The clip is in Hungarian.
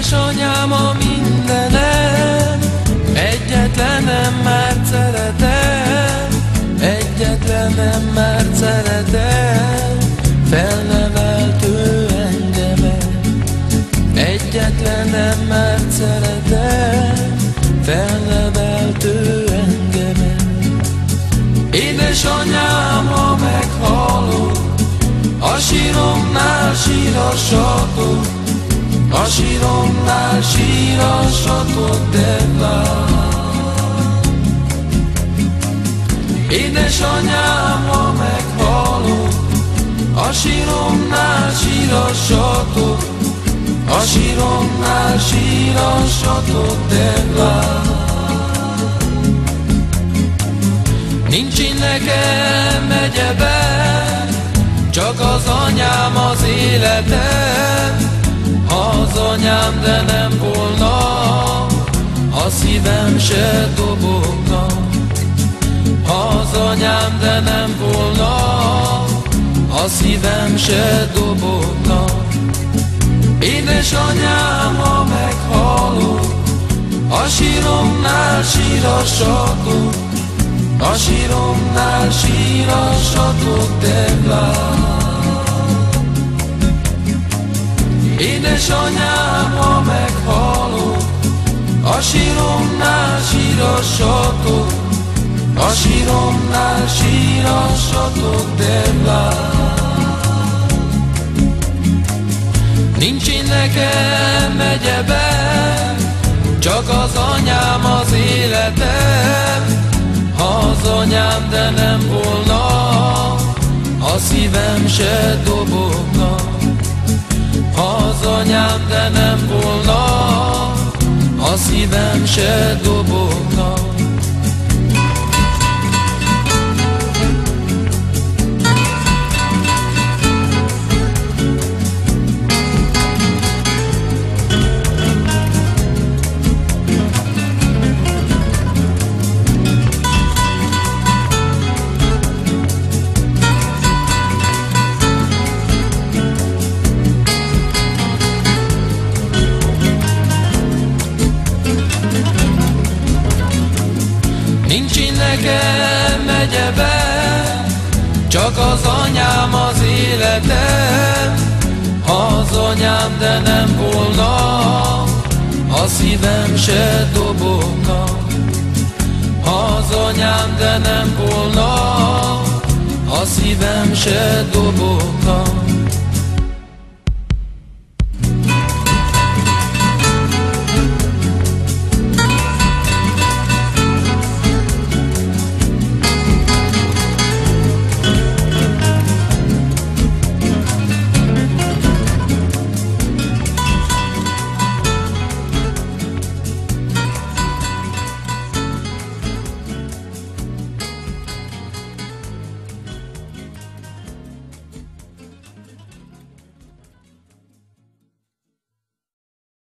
Édesanyám a mindenem, egyetlenem már szeretem, egyetlenem már szeretem, felnevelt ő engemet. Egyetlenem már szeretem, felnevelt ő engemet. Édesanyám, ha meghalok, a síromnál sírassatok, a síromnál sírassatok, de vár. Édesanyám, ha meghalok, a síromnál sírassatok, a síromnál sírassatok, de vár. Nincs nekem egyebem, csak az anyám az életem. Ha az anyám de nem volna, a szívem se dobogna. Ha az anyám de nem volna, a szívem se dobogna. Édesanyám, ha meghalok, a síromnál sírassatok, a síromnál sírassatok, de vár. Édesanyám, ha meghalok, a síromnál sírassatok, a síromnál sírassatok, de vár. Nincs nekem egyebem, csak az anyám az életem. Ha az anyám de nem volna, a szívem se dobogna. Ha az anyám de nem volna, a szívem se dobogna. Nincs nekem egyebem, csak az anyám az életem. Ha az anyám de nem volna, a szívem se dobogna. Ha az anyám de nem volna, a szívem se dobogna.